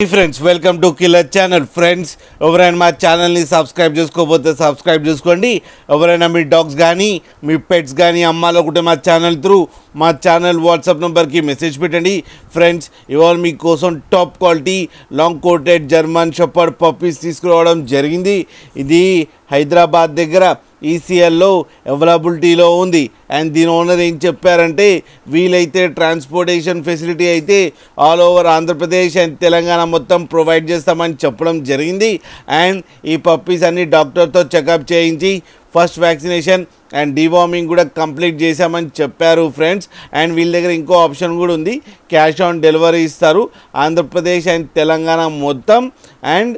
Friends welcome to killer channel. Friends ఎవరైనా మా ఛానల్ని సబ్స్క్రైబ్ చేసుకోకపోతే సబ్స్క్రైబ్ చేసుకోండి. ఎవరైనా మీ డాగ్స్ కానీ మీ పెట్స్ కానీ అమ్మాలనుకుంటే మా ఛానల్ త్రూ మా ఛానల్ వాట్సాప్ నెంబర్కి మెసేజ్ పెట్టండి. ఫ్రెండ్స్ ఇవాళ మీకోసం top quality long coated German shepherd puppies తీసుకురావడం జరిగింది. ఇది హైదరాబాద్ దగ్గర ఈసీఎల్లో అవైలబిలిటీలో ఉంది. అండ్ దీని ఓనర్ ఏం చెప్పారంటే వీలైతే ట్రాన్స్పోర్టేషన్ ఫెసిలిటీ అయితే all over Andhra Pradesh and Telangana మొత్తం ప్రొవైడ్ చేస్తామని చెప్పడం జరిగింది. అండ్ ఈ పప్పీస్ అన్ని డాక్టర్తో చెకప్ చేయించి ఫస్ట్ వ్యాక్సినేషన్ అండ్ డీవార్మింగ్ కూడా కంప్లీట్ చేశామని చెప్పారు ఫ్రెండ్స్. అండ్ వీళ్ళ దగ్గర ఇంకో ఆప్షన్ కూడా ఉంది, క్యాష్ ఆన్ డెలివరీ ఇస్తారు ఆంధ్రప్రదేశ్ అండ్ తెలంగాణ మొత్తం. అండ్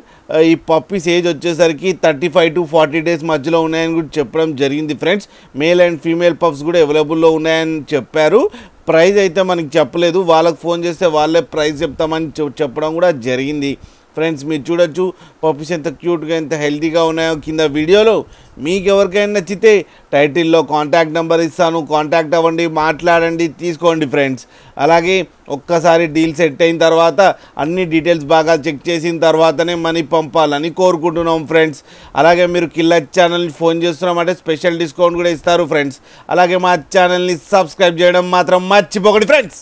ఈ పప్పీస్ ఏజ్ వచ్చేసరికి 35 to 40 డేస్ మధ్యలో ఉన్నాయని కూడా చెప్పడం జరిగింది friends. Male and female pups కూడా అవైలబుల్లో ఉన్నాయని చెప్పారు. ప్రైస్ అయితే మనకి చెప్పలేదు, వాళ్ళకి ఫోన్ చేస్తే వాళ్ళే ప్రైస్ చెప్తామని చెప్పడం కూడా జరిగింది. ఫ్రెండ్స్ మీరు చూడొచ్చు పప్పీస్ ఎంత క్యూట్గా ఎంత హెల్తీగా ఉన్నాయో కింద వీడియోలో. మీకు ఎవరికైనా నచ్చితే టైటిల్లో కాంటాక్ట్ నెంబర్ ఇస్తాను, కాంటాక్ట్ అవ్వండి, మాట్లాడండి, తీసుకోండి ఫ్రెండ్స్. అలాగే ఒక్కసారి డీల్ సెట్ అయిన తర్వాత అన్ని డీటెయిల్స్ బాగా చెక్ చేసిన తర్వాతనే మనీ పంపాలని కోరుకుంటున్నాం ఫ్రెండ్స్. అలాగే మీరు కిల్లర్ ఛానల్ని ఫోన్ చేస్తున్నామంటే స్పెషల్ డిస్కౌంట్ కూడా ఇస్తారు ఫ్రెండ్స్. అలాగే మా ఛానల్ని సబ్స్క్రైబ్ చేయడం మాత్రం మర్చిపోకండి ఫ్రెండ్స్.